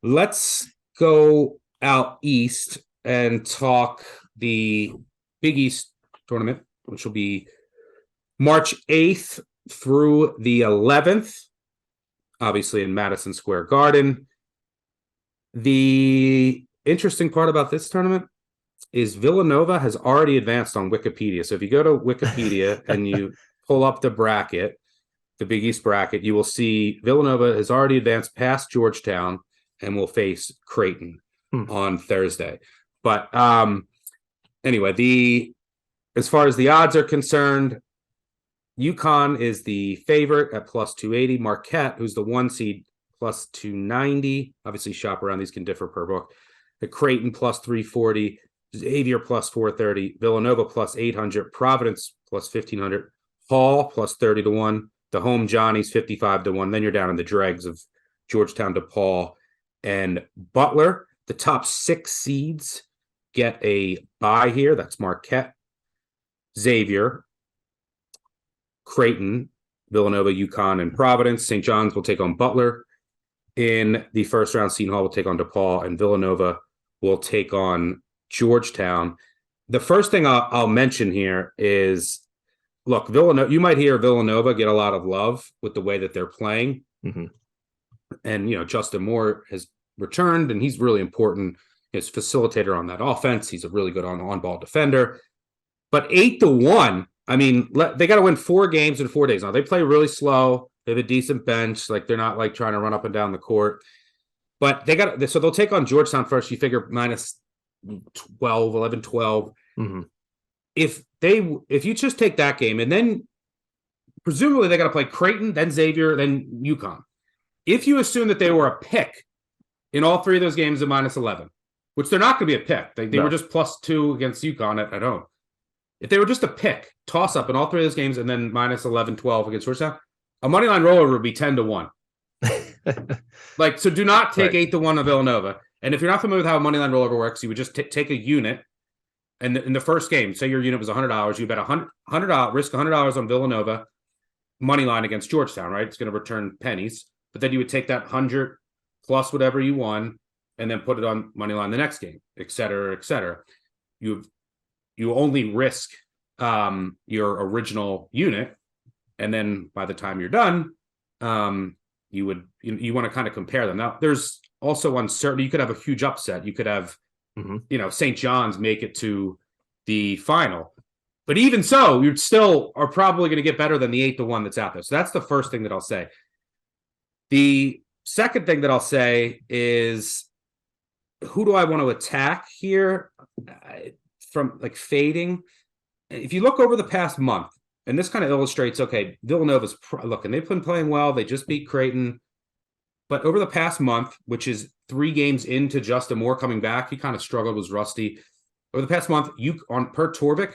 Let's go out east and talk the Big East tournament, which will be March 8th through the 11th, obviously in Madison Square Garden. The interesting part about this tournament is Villanova has already advanced on Wikipedia. So if you go to Wikipedia and you pull up the bracket, the Big East bracket, you will see Villanova has already advanced past Georgetown and will face Creighton on Thursday. But anyway, as far as the odds are concerned, UConn is the favorite at plus 280. Marquette, who's the 1 seed, plus 290. Obviously, shop around. These can differ per book. The Creighton plus 340. Xavier plus 430. Villanova plus 800. Providence plus 1500. Hall plus 30 to 1. The home Johnnies 55 to 1. Then you're down in the dregs of Georgetown, DePaul, and Butler. The top 6 seeds get a bye here. That's Marquette, Xavier, Creighton, Villanova, UConn, and Providence. St. John's will take on Butler in the first round. Seton Hall will take on DePaul, and Villanova will take on Georgetown. The first thing I'll mention here is, look, Villanova. You might hear Villanova get a lot of love with the way that they're playing, and Justin Moore has returned, and he's really important as facilitator on that offense. He's a really good on-ball defender. But 8-1. I mean, they got to win 4 games in 4 days. Now, they play really slow. They have a decent bench. Like, they're not, trying to run up and down the court. But so they'll take on Georgetown first. You figure minus 12, 11, 12. If you just take that game, and then presumably they got to play Creighton, then Xavier, then UConn. If you assume that they were a pick in all 3 of those games at minus 11, which they're not going to be a pick. They were just plus 2 against UConn at home. If they were just a pick, toss up in all 3 of those games and then minus 11, 12 against Georgetown, a money line rollover would be 10-1. So do not take 8-1 of Villanova. And if you're not familiar with how a money line rollover works, you would just take a unit. And in the first game, say your unit was $100, you bet $100, risk $100 on Villanova money line against Georgetown, right? It's going to return pennies. But then you would take that 100 plus whatever you won and then put it on money line the next game, et cetera, et cetera. You only risk your original unit, and then by the time you're done, you want to kind of compare them. Now, there's also uncertainty. You could have a huge upset. You could have, St. John's make it to the final. But even so, you still are probably going to get better than the 8-1 that's out there. So that's the first thing that I'll say. The second thing that I'll say is, who do I want to attack here from fading? If you look over the past month, and this kind of illustrates, okay, Villanova's and they've been playing well. They just beat Creighton. But over the past month, which is 3 games into Justin Moore coming back, he kind of struggled, was rusty. Over the past month, per Torvik,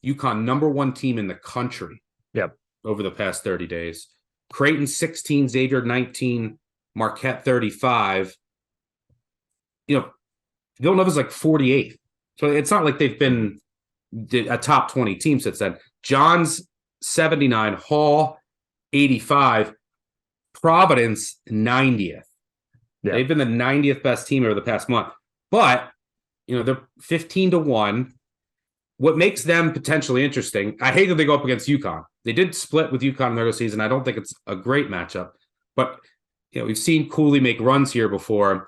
UConn number 1 team in the country. Yep. Over the past 30 days. Creighton 16, Xavier 19, Marquette 35. Villanova's 48th. So it's not like they've been a top 20 team since then. John's 79, Hall 85, Providence 90th. Yeah. They've been the 90th best team over the past month. But, they're 15-1. What makes them potentially interesting, I hate that they go up against UConn. They did split with UConn in the regular season. I don't think it's a great matchup. But, we've seen Cooley make runs here before.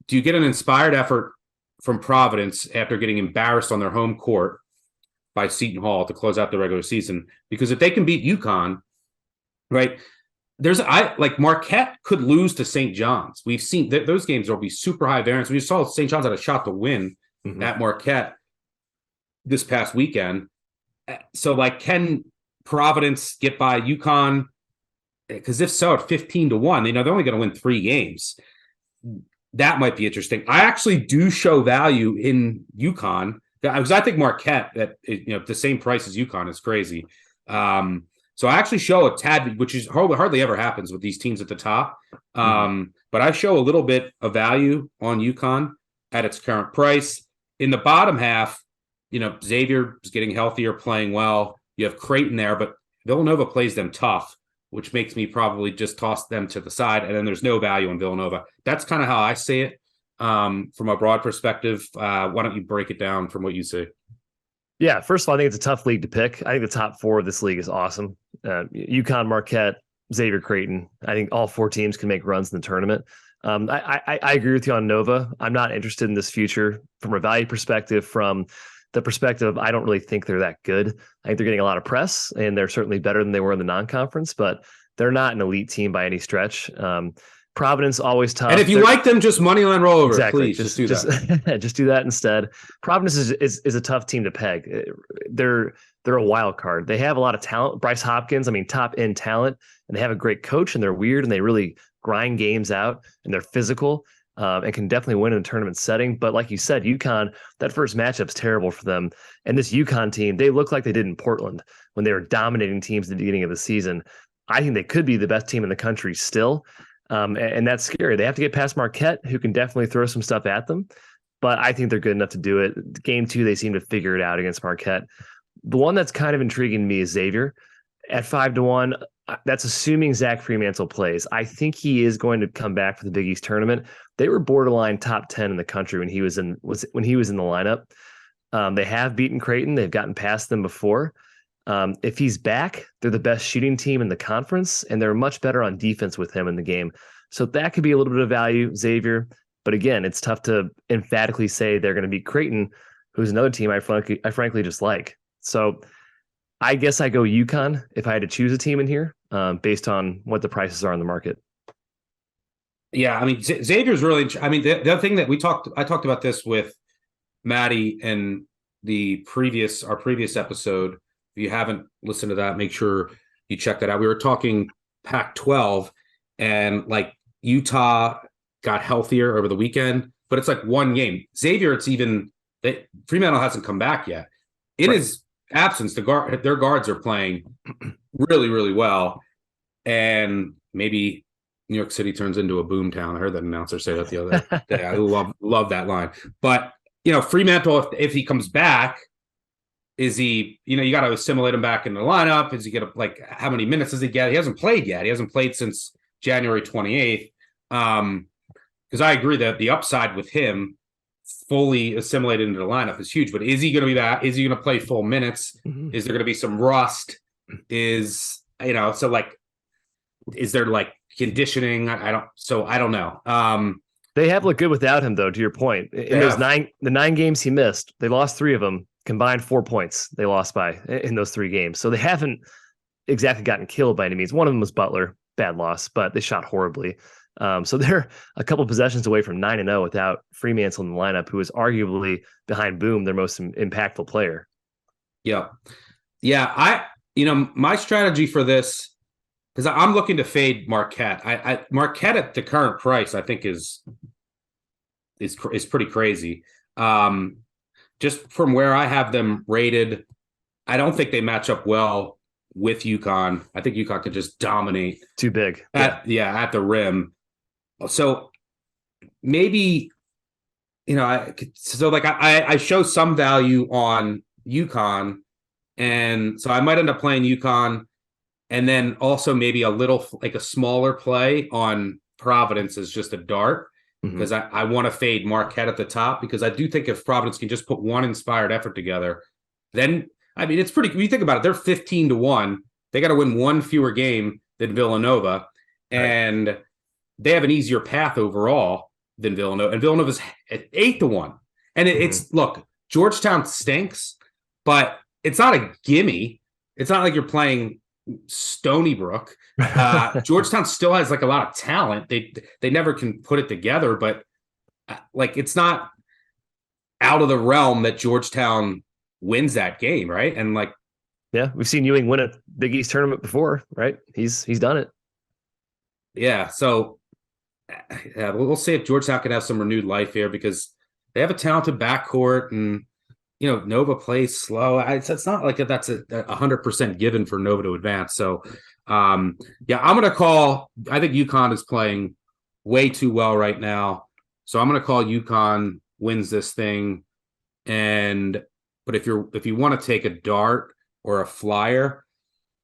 Do you get an inspired effort from Providence after getting embarrassed on their home court by Seton Hall to close out the regular season? Because if they can beat UConn, right, Marquette could lose to St. John's. We've seen those games will be super high variance. We saw St. John's had a shot to win at Marquette this past weekend. So, can Providence get by UConn? Because if so, at 15-1, they're only going to win 3 games. That might be interesting. I actually do show value in UConn because I think Marquette at the same price as UConn is crazy. So I actually show a tad, which is hardly ever happens with these teams at the top. But I show a little bit of value on UConn at its current price. In the bottom half, Xavier is getting healthier, playing well. You have Creighton there, but Villanova plays them tough. which makes me probably just toss them to the side. And then there's no value in Villanova. That's kind of how I see it from a broad perspective. Why don't you break it down from what you see? Yeah, first of all, I think it's a tough league to pick. I think the top 4 of this league is awesome. UConn, Marquette, Xavier, Creighton. I think all 4 teams can make runs in the tournament. I agree with you on Nova. I'm not interested in this future from a value perspective. From the perspective of, I don't really think they're that good. I think they're getting a lot of press, and they're certainly better than they were in the non-conference, but they're not an elite team by any stretch. Providence always tough. And if you like them, just money line rollover. Exactly. Please just do that. Just do that instead. Providence is a tough team to peg. They're a wild card. They have a lot of talent. Bryce Hopkins, I mean, top end talent, and they have a great coach, and they're weird, and they really grind games out, and they're physical, and can definitely win in a tournament setting. But like you said, UConn, that first matchup's terrible for them. And this UConn team, they look like they did in Portland when they were dominating teams at the beginning of the season. I think they could be the best team in the country still. And that's scary. They have to get past Marquette, who can definitely throw some stuff at them. But I think they're good enough to do it. Game 2, they seem to figure it out against Marquette. The one that's kind of intriguing to me is Xavier at 5-1. That's assuming Zach Fremantle plays. I think he is going to come back for the Big East tournament. They were borderline top 10 in the country when he was in the lineup. They have beaten Creighton. They've gotten past them before. If he's back, they're the best shooting team in the conference, and they're much better on defense with him in the game. So that could be a little bit of value, Xavier. But again, it's tough to emphatically say they're going to beat Creighton, who's another team I frankly just like. So I guess I go UConn if I had to choose a team in here, based on what the prices are on the market. Yeah, I mean, Xavier's really. I mean, the other thing that I talked about this with Maddie in our previous episode. If you haven't listened to that, make sure you check that out. We were talking Pac-12, and like Utah got healthier over the weekend, but it's like one game. Xavier, Fremantle hasn't come back yet. In his absence, their guards are playing really, really well, and maybe New York City turns into a boom town. I heard that announcer say that the other day. I love that line. But Fremantle, if he comes back, is he, you got to assimilate him back in the lineup. Is he going to, how many minutes does he get? He hasn't played yet. He hasn't played since January 28th. Because I agree that the upside with him fully assimilated into the lineup is huge. But is he going to be that? Is he going to play full minutes? Mm-hmm. Is there going to be some rust? Is there conditioning? I don't know. They have looked good without him, though, to your point. In those 9 games he missed, they lost 3 of them. Combined 4 points they lost by in those 3 games. So they haven't exactly gotten killed by any means. One of them was Butler, bad loss, but they shot horribly. So they're a couple possessions away from 9-0 without Fremantle in the lineup, who is arguably behind Boom, their most impactful player. Yeah. Yeah. My strategy for this, because I'm looking to fade Marquette. Marquette at the current price, I think is pretty crazy. Just from where I have them rated, I don't think they match up well with UConn. I think UConn could just dominate. Too big. At the rim. So maybe, I show some value on UConn. And so I might end up playing UConn, and then also maybe a smaller play on Providence as just a dart. Because I want to fade Marquette at the top, because I do think if Providence can just put one inspired effort together, then, it's pretty, when you think about it, they're 15-1. They got to win one fewer game than Villanova, and they have an easier path overall than Villanova. And Villanova's at 8-1. And it's, look, Georgetown stinks, but it's not a gimme. It's not like you're playing Stony Brook. Georgetown still has a lot of talent. They never can put it together, but it's not out of the realm that Georgetown wins that game, right? And we've seen Ewing win a Big East tournament before, right? He's done it. Yeah, so we'll see if Georgetown can have some renewed life here, because they have a talented backcourt, and Nova plays slow. It's not like that's a 100% given for Nova to advance. So, I'm going to call. I think UConn is playing way too well right now. So I'm going to call UConn wins this thing. But if you want to take a dart or a flyer,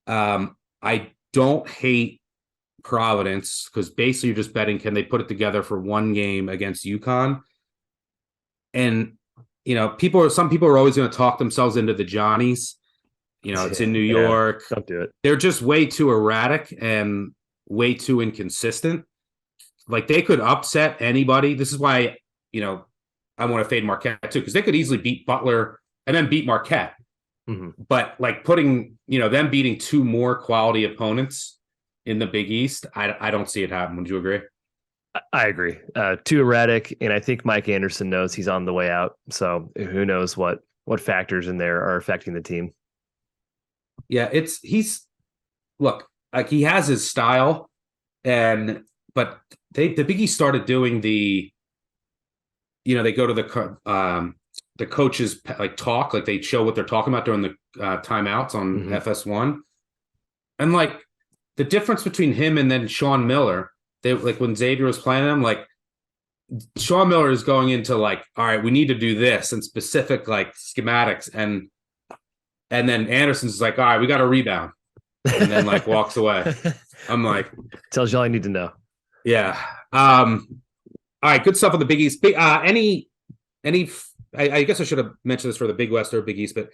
I don't hate Providence because basically you're just betting, can they put it together for one game against UConn? And, some people are always going to talk themselves into the Johnnies. It's in New York. Don't do it. They're just way too erratic and way too inconsistent. Like they could upset anybody. This is why, I want to fade Marquette too, because they could easily beat Butler and then beat Marquette. Mm-hmm. But like putting, them beating two more quality opponents in the Big East, I don't see it happen. Would you agree? I agree. Too erratic, and I think Mike Anderson knows he's on the way out. So who knows what factors in there are affecting the team. Yeah, look, like he has his style, but the Big East started doing they go to the coaches like talk, like they show what they're talking about during the timeouts on FS1, and like the difference between him and then Sean Miller, they like when Xavier was playing them, like Sean Miller is going into like, all right, we need to do this and specific like schematics, and then Anderson's like, all right, we got to rebound, and then like walks away. I'm like, tells you all you need to know. Yeah. All right, good stuff on the Big East. I guess I should have mentioned this for the Big West or Big East, but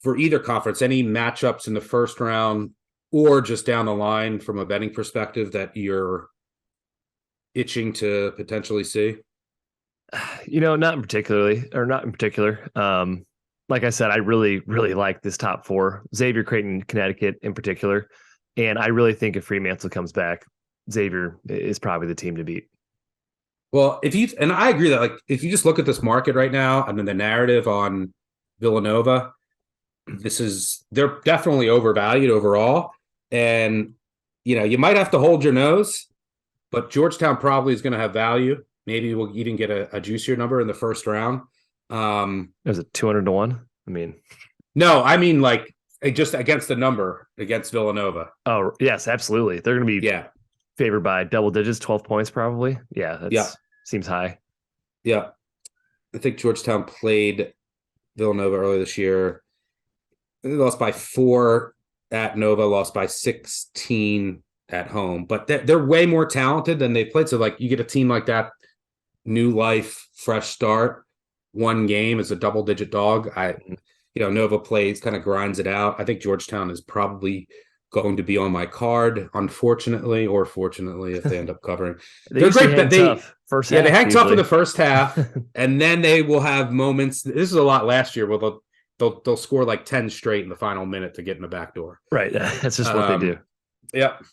for either conference, any matchups in the first round or just down the line from a betting perspective that you're itching to potentially see? Not in particular. Like I said, I really, really like this top four, Xavier, Creighton, Connecticut in particular. And I really think if Fremantle comes back, Xavier is probably the team to beat. Well, and I agree that like if you just look at this market right now and then the narrative on Villanova, they're definitely overvalued overall. And you might have to hold your nose, but Georgetown probably is going to have value. Maybe we'll even get a juicier number in the first round. Is it 200-1? I mean, no, I mean like just against the number against Villanova. Oh yes, absolutely. They're going to be favored by double digits, 12 points probably. Yeah, seems high. Yeah, I think Georgetown played Villanova earlier this year. They lost by 4 at Nova, lost by 16 at home, but they're way more talented than they've played. So like you get a team like that, new life, fresh start, one game as a double digit dog. Nova plays, kind of grinds it out. I think Georgetown is probably going to be on my card, unfortunately, or fortunately, if they end up covering. They're great, but they hang tough in the first half, and then they will have moments. This is a lot last year where they'll score like 10 straight in the final minute to get in the back door. Right, that's just what they do. Yep.